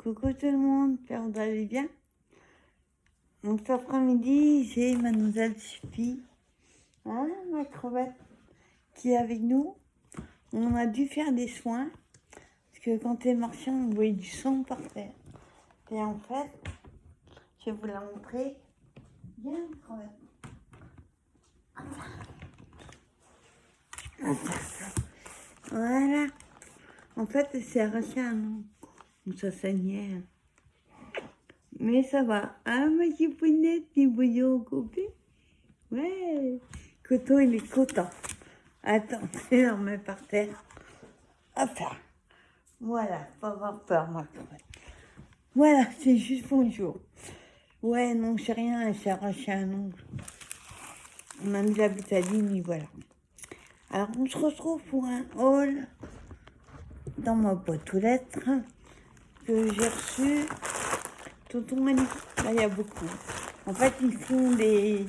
Coucou tout le monde, j'espère que vous allez bien. Donc cet après-midi, j'ai mademoiselle Sophie, ma crevette, qui est avec nous. On a dû faire des soins, parce que quand elle marchait, on voyait du sang par terre. Et en fait, je vais vous la montrer. Viens, crevette. Voilà. En fait, elle s'est arraché un ongle. Donc ça saignait. Mais ça va. Ah, ma chipounette, tu bouillon coupé. Ouais. Coton, il est content. Attends, je le remets par terre. Hop là. Voilà, pas avoir peur, ma crevette. Voilà, c'est juste bonjour. Ouais, non, c'est rien, elle s'est arraché un ongle. On a mis la bétaline et voilà. Alors, on se retrouve pour un haul dans ma boîte aux lettres que j'ai reçu. Tonton m'a dit, là, il y a beaucoup. En fait, ils font des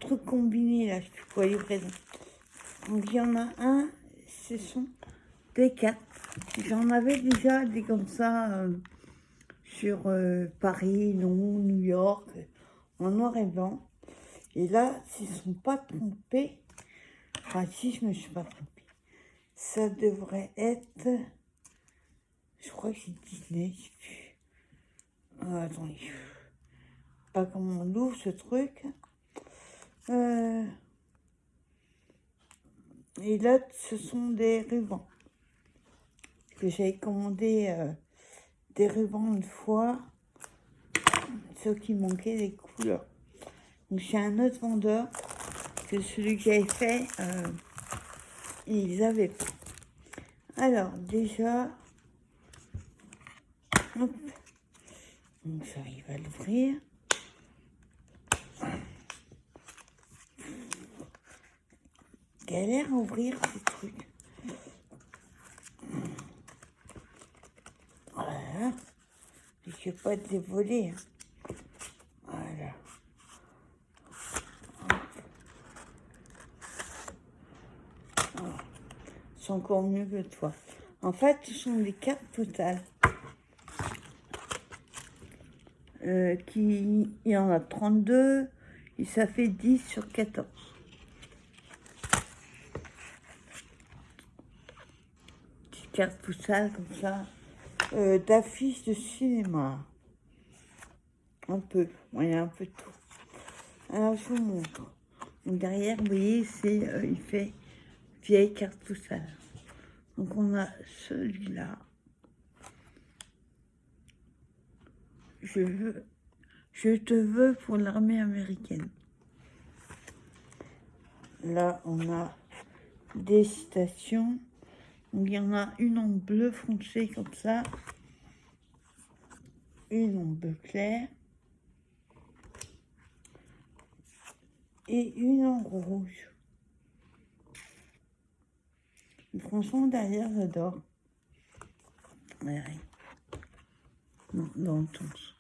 trucs combinés, là, je sais plus quoi, livraison. Donc, il y en a un, ce sont des cartes. J'en avais déjà des comme ça sur Paris, Londres, New York, en noir et blanc. Et là, s'ils ne sont pas trompés, enfin si je me suis pas trompée, ça devrait être, je crois que c'est Disney, je sais plus. Attendez, je sais pas comment on ouvre ce truc. Et là, ce sont des rubans. Parce que j'avais commandé des rubans une fois, ceux qui manquaient des couleurs. Donc j'ai un autre vendeur que celui que j'avais fait, ils avaient pas. Alors déjà, hop, donc ça il va l'ouvrir. Galère à ouvrir ces trucs. Voilà, je ne vais pas te les voler. Voilà. C'est encore mieux que toi. En fait, ce sont des cartes postales. Il y en a 32 et ça fait 10 sur 14. Petite carte postale comme ça, d'affiches de cinéma. Un peu, il y a un peu de tout. Alors je vous montre. Donc, derrière, vous voyez, il fait vieille carte postale. Donc on a celui-là. Je te veux pour l'armée américaine. Là, on a des citations. Donc, il y en a une en bleu foncé comme ça. Une en bleu clair. Et une en rouge. Et franchement, derrière, j'adore. Ouais. Non, dans le sens.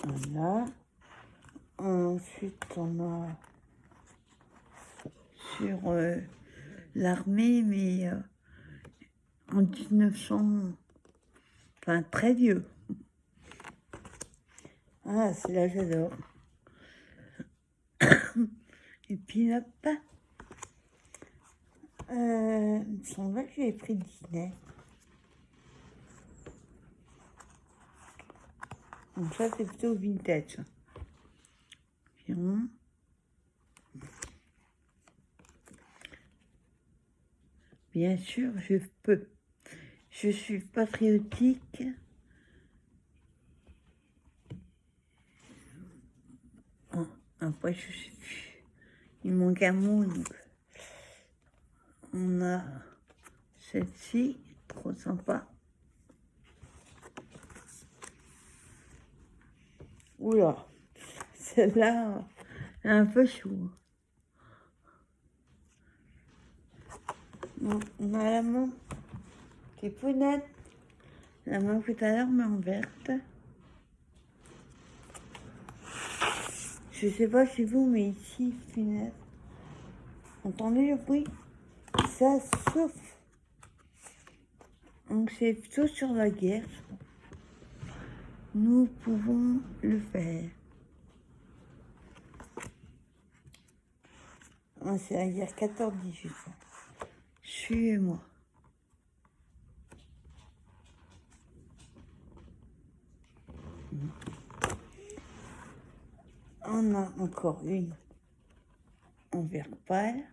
Voilà. Ensuite, on a sur l'armée, mais en 1900, enfin très vieux. Ah, celui-là, j'adore. Et puis là, il me semble que j'avais pris Disney. Donc ça, c'est plutôt vintage. Bien. Bien sûr, je peux. Je suis patriotique. Oh, après, je sais plus. Il manque un mot. Donc. On a celle-ci, trop sympa. Oula, celle-là, elle est un peu chou. Bon, on a la main qui est pounette. La main tout à l'heure, mais en verte. Je sais pas chez vous, mais ici, punette. Entendez le bruit? Ça souffle. Donc c'est plutôt sur la guerre. Nous pouvons le faire. Ah, c'est la guerre 14-18. Suivez-moi. On a encore une en vert pâle,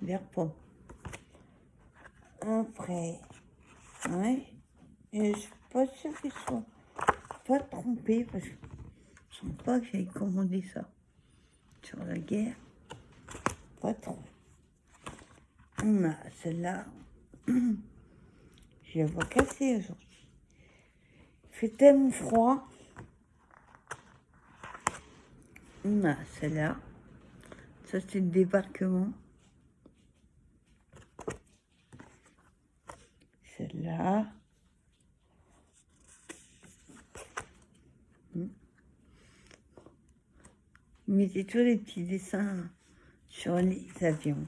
vert pomme. Après, ouais, et je suis pas sûre qu'ils soient pas trompés parce que je sens pas que j'ai commandé ça sur la guerre. Pas trop. On a celle-là. Je la vois cassée aujourd'hui. Il fait tellement froid. On a celle-là. Ça, c'est le débarquement. Celle-là. Mettez tous les petits dessins sur les avions.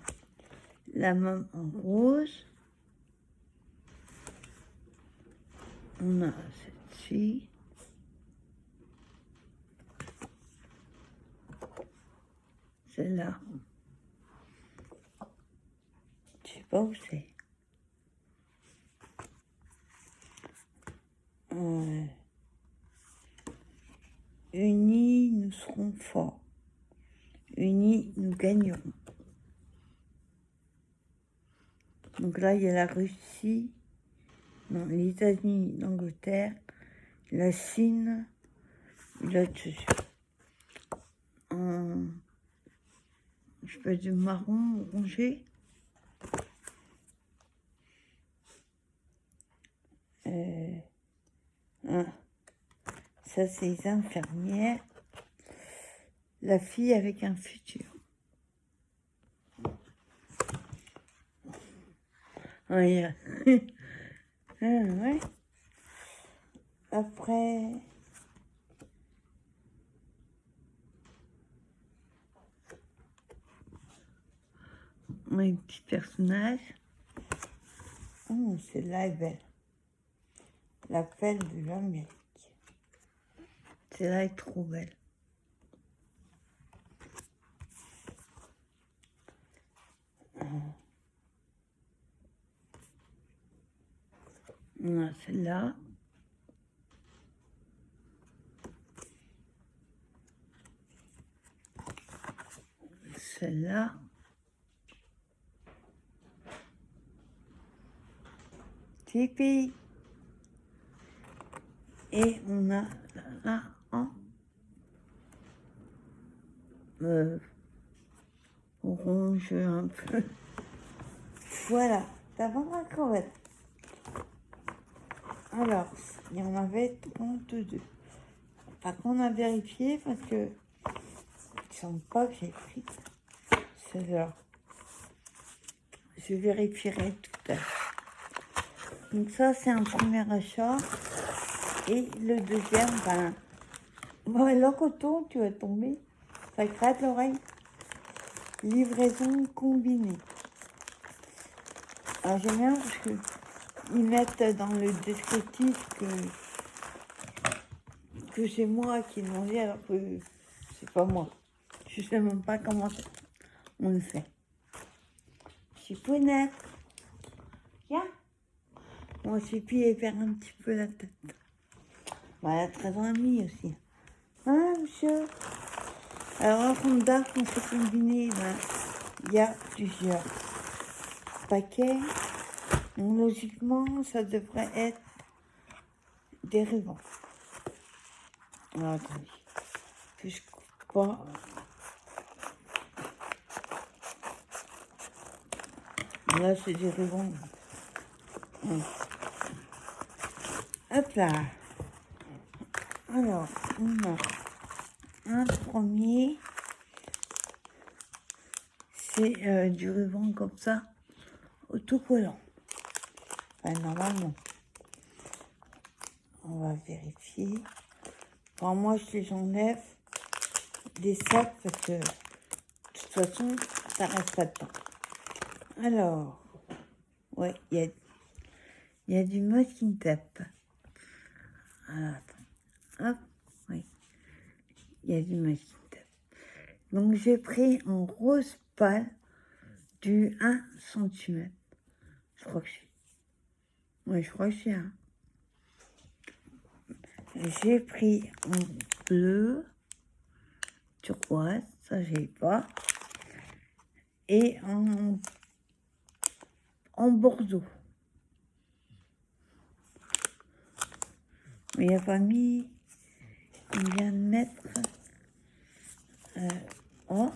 La main en rose. On a celle-ci. Celle-là. Je sais pas où c'est. Unis, nous serons forts. Unis, nous gagnerons. Donc là, il y a la Russie, non, les États-Unis, l'Angleterre, la Chine, l'autre, je peux du marron, orangé. Ça, c'est les infirmières. La fille avec un futur. Ouais. Ouais. Après... Un petit personnage. Oh, celle-là est belle. L'appel de l'Amérique. Celle-là est trop belle. On a celle-là. Celle-là. Tipeee. Et on a là en orange un peu. Voilà, t'as vendu un crevette. Alors, il y en avait 32. Par contre, on a vérifié parce que il semble pas que j'ai pris celle-là. Je vérifierai tout à l'heure. Donc ça, c'est un premier achat. Et le deuxième, bon, alors coton, tu vas tomber. Ça gratte l'oreille. Livraison combinée. Alors j'aime bien parce que ils mettent dans le descriptif que c'est moi qui ai demandé alors que c'est pas moi. Je sais même pas comment on le fait. Chipounette. Viens. On va s'épier et faire un petit peu la tête. Voilà, 13 ans et demi aussi. Ah, monsieur. Alors, comme d'hab, on s'est combiné, il y a plusieurs paquets. Donc, logiquement, ça devrait être des rubans. Alors, attendez. Que je coupe pas. Là, c'est des rubans. Hop là. Alors, on a un premier. C'est du ruban comme ça, autocollant. Enfin, normalement. On va vérifier. Enfin, moi, je les enlève des sacs parce que, de toute façon, ça reste pas dedans. Alors, ouais, il y a du mousse qui me tape. Alors, attends. Hop, oui. Il y a du mousse qui me tape. Donc, j'ai pris en rose pâle du 1 cm. Je crois que c'est. Oui, je crois que c'est un. J'ai pris en bleu, turquoise, ça j'ai pas. Et en bordeaux. Mais il n'a pas mis. Il vient de mettre. Oh,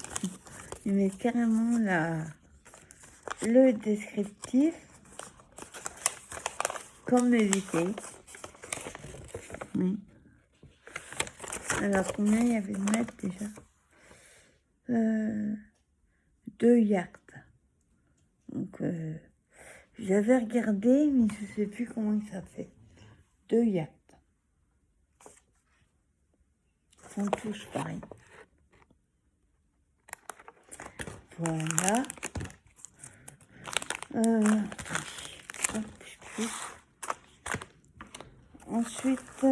il met carrément le descriptif comme le détail. Oui. Alors, combien il y avait de mètres déjà 2 yards. Donc, j'avais regardé, mais je ne sais plus comment ça fait. 2 yards. On touche pareil. Voilà. Hop, je pousse. Ensuite,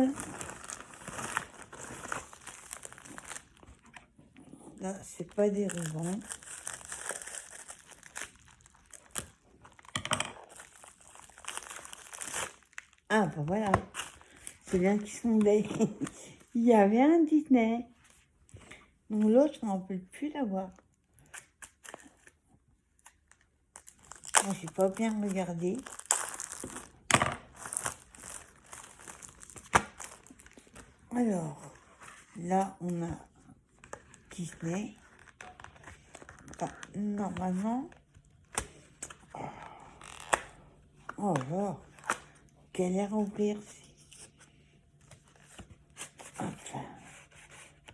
là, c'est pas des rubans. Ah, ben voilà. C'est bien qu'ils sont des... Il y avait un Disney. Donc l'autre, je n'en peux plus l'avoir. Moi, j'ai pas bien regardé. Alors, là, on a Disney. Enfin, normalement... Oh là, galère à ouvrir. Enfin,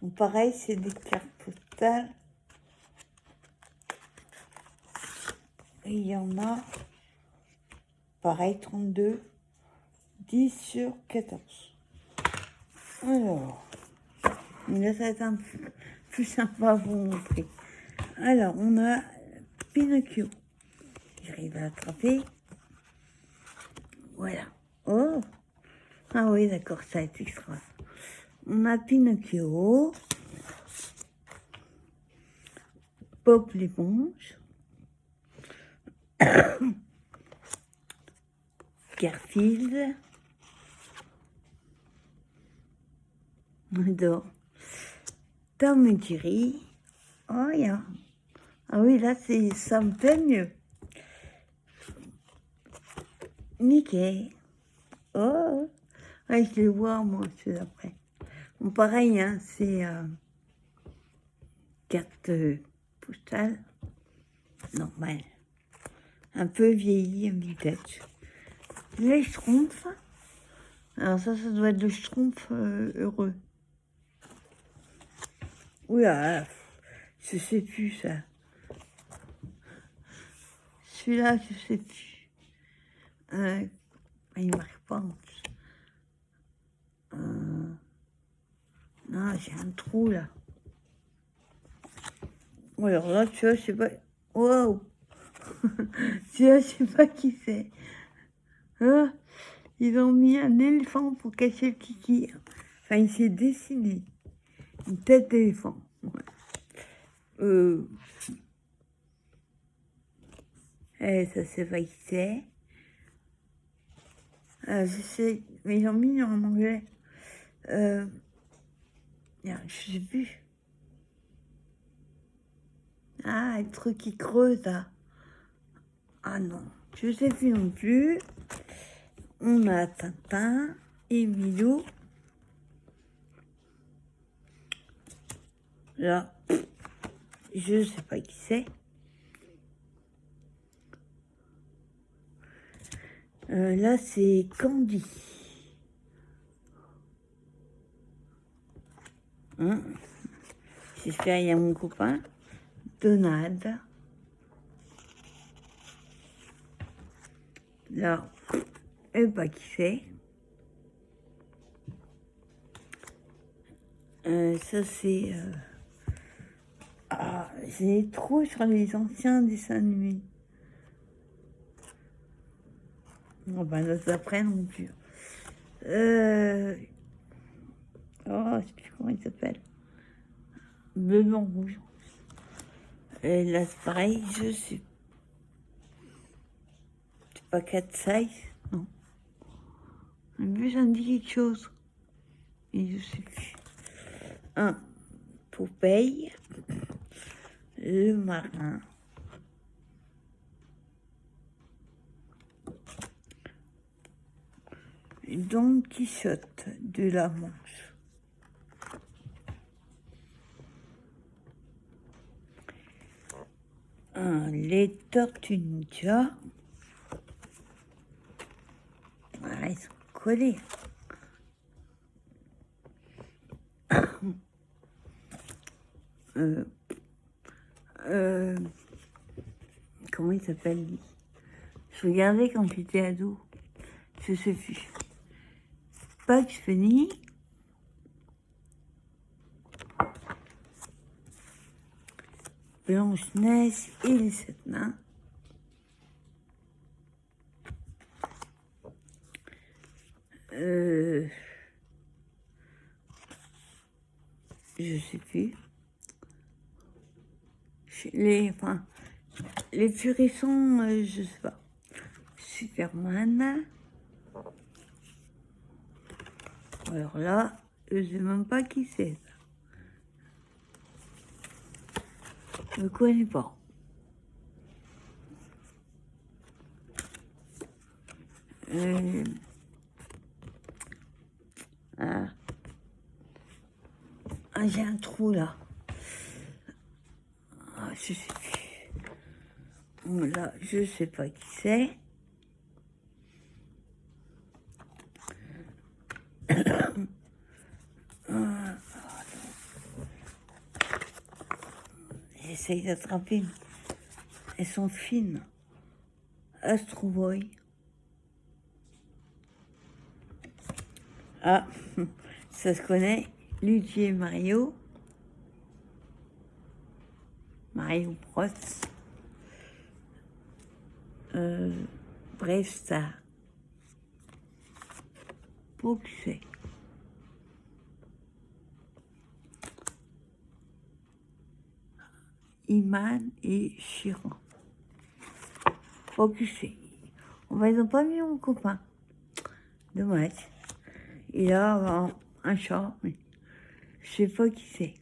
bon, pareil, c'est des cartes postales. Et il y en a, pareil, 32, 10 sur 14. Alors, là, ça va être un peu plus sympa à vous montrer. Alors, on a Pinocchio. J'arrive à l'attraper. Voilà. Oh! Ah oui, d'accord, ça va être extra. On a Pinocchio. Bob l'éponge. Garfield. J'adore. Tom et Jerry. Oh, yeah. Ah oui, là, ça me fait mieux. Mickey. Oh, ouais, je les vois, moi, ceux d'après. Bon, pareil, hein, c'est carte postale normale. Un peu vieilli, un vintage. Les Schtroumpfs. Alors ça doit être le Schtroumpf heureux. Oula, je sais plus ça. Celui-là, je sais plus. Il marque pas en plus. Non, j'ai un trou là. Alors là, tu vois, je sais pas. Wow. Tu vois, je sais pas qui c'est. Ah, ils ont mis un éléphant pour cacher le kiki. Enfin, il s'est dessiné une tête d'éléphant. Ouais. Ça c'est pas qui c'est. Je sais, mais ils ont mis en anglais. Je sais plus. Ah, le truc qui creuse là. Ah non, je sais plus non plus. On a Tintin et Milou. Là, je sais pas qui c'est. Là, c'est Candy. Hein? J'espère qu'il y a mon copain. Donald. Là, je sais pas qui c'est. Ça, c'est... j'ai trop sur les anciens dessins animés. Oh, ben, l'autre après non plus. Oh, je sais plus comment il s'appelle. Bleu, blanc, rouge. Et là, c'est pareil, je sais. C'est pas 4 size, non. Mais ça me dit quelque chose. Et je sais plus. Un, Popeye, le marin. Don Quichotte de la Manche. Les Tortues Ninja. Ah, ils sont collés. Comment il s'appelle lui? Je regardais quand j'étais ado. Je sais plus. Bugs Bunny. Blanche-Neige et les 7 nains. Je sais plus. Les plus récents, je sais pas. Superman. Alors là, je sais même pas qui c'est. Je ne connais pas. J'ai un trou là. Je sais plus. Bon, là, je sais pas qui c'est. J'essaye d'attraper. Elles sont fines. Astro Boy. Ah, ça se connaît. Luigi et Mario. Mario Bros. Brave Star. Poxé. Iman et Chiron. Poxé. Ils n'ont pas mis mon copain. Dommage. Il a un chat, mais je sais pas qui c'est.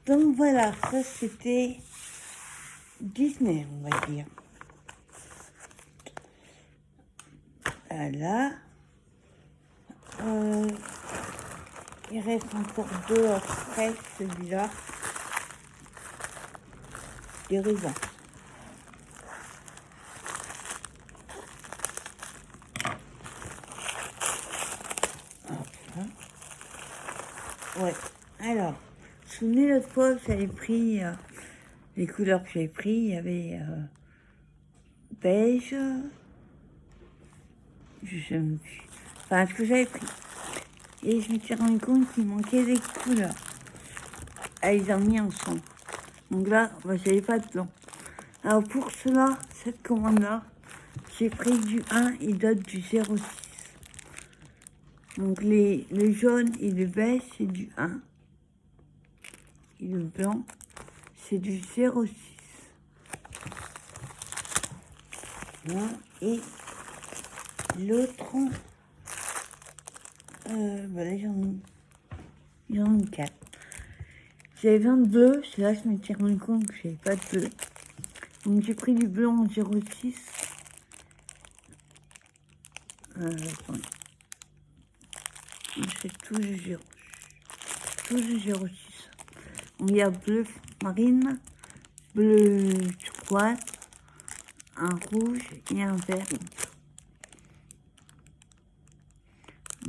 Donc voilà, ça c'était Disney, on va dire. Là, il reste encore 2 après celui-là. Des raisins. Ouais, alors, je me souviens l'autre fois que j'avais pris les couleurs que j'avais pris, il y avait beige, je sais même plus, enfin ce que j'avais pris. Et je me suis rendu compte qu'il manquait des couleurs. Ah, ils ont mis ensemble. Donc là, j'avais pas de blanc. Alors pour cela, cette commande-là, j'ai pris du 1 et d'autres du 06. Donc le jaune et le beige, c'est du 1. Et le blanc, c'est du 06. Voilà. Et l'autre, là j'en ai 4. J'avais 20 de bleu, c'est là que je me suis rendu compte que j'avais pas de bleu. Donc j'ai pris du blanc en 06. Attendez. C'est tout du 06. Tout du 06. Donc, il y a bleu marine, bleu turquoise, un rouge et un vert.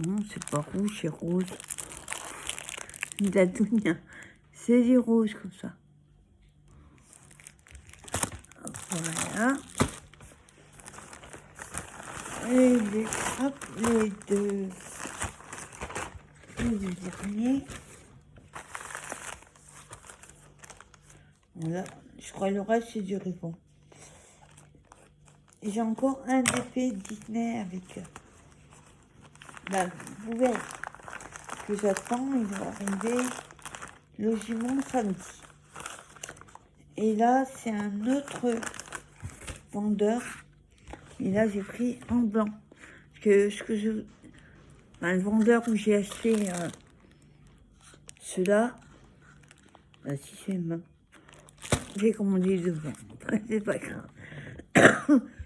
Non, c'est pas rouge, c'est rose. Dadounia. C'est du rouge comme ça. Voilà. Et les deux derniers. Voilà, je crois le reste c'est du ruban. Et j'ai encore un épée Disney avec la poubelle que j'attends. Il va arriver logiquement samedi. Et là, c'est un autre vendeur. Et là, j'ai pris en blanc. Parce que le vendeur où j'ai acheté ceux-là, si c'est main, j'ai commandé le blanc. C'est pas grave.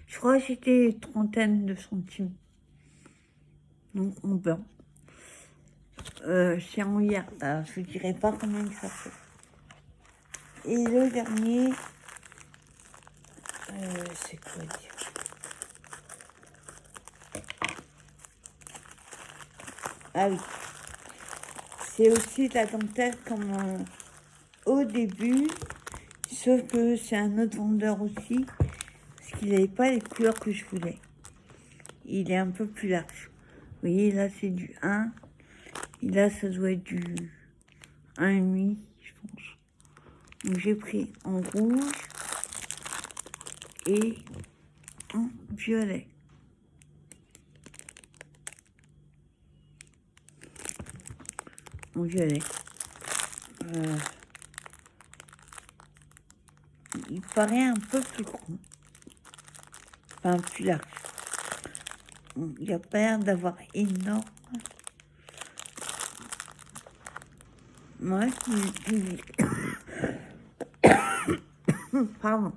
Je crois que c'était une trentaine de centimes. Donc en blanc. C'est en hier. Alors, je ne dirais pas combien que ça fait. Et le dernier, c'est quoi dire? Ah oui. C'est aussi de la dentelle comme au début. Sauf que c'est un autre vendeur aussi. Parce qu'il n'avait pas les couleurs que je voulais. Il est un peu plus large. Vous voyez, là, c'est du 1. Et là, ça doit être du 1,5, je pense. Donc, j'ai pris en rouge et en violet. En violet. Il paraît un peu plus grand. Enfin, plus large. Il n'y a pas l'air d'avoir énorme. Moi, pardon.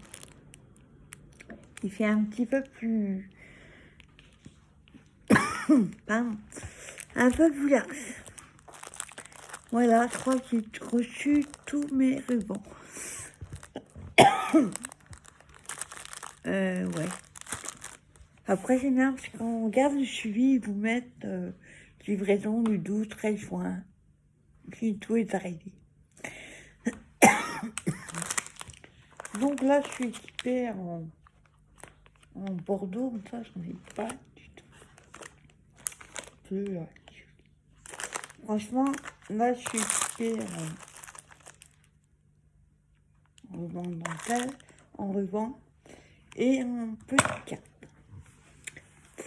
Il fait un petit peu plus... pardon. Un peu plus large. Voilà, je crois que j'ai reçu tous mes rubans. Ouais. Après, c'est bien parce qu'on regarde le suivi, ils vous mettent livraison du 12-13 juin. Puis tout est arrivé. Donc là, je suis équipée en Bordeaux, ça, j'en ai pas du tout. Plus, franchement, là, je suis équipée en ruban dentelle, en ruban et en petite carte.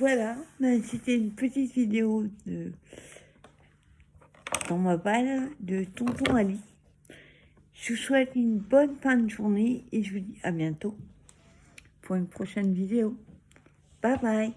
Voilà, ben, c'était une petite vidéo dans ma balle de Tonton Ali. Je vous souhaite une bonne fin de journée et je vous dis à bientôt pour une prochaine vidéo. Bye bye.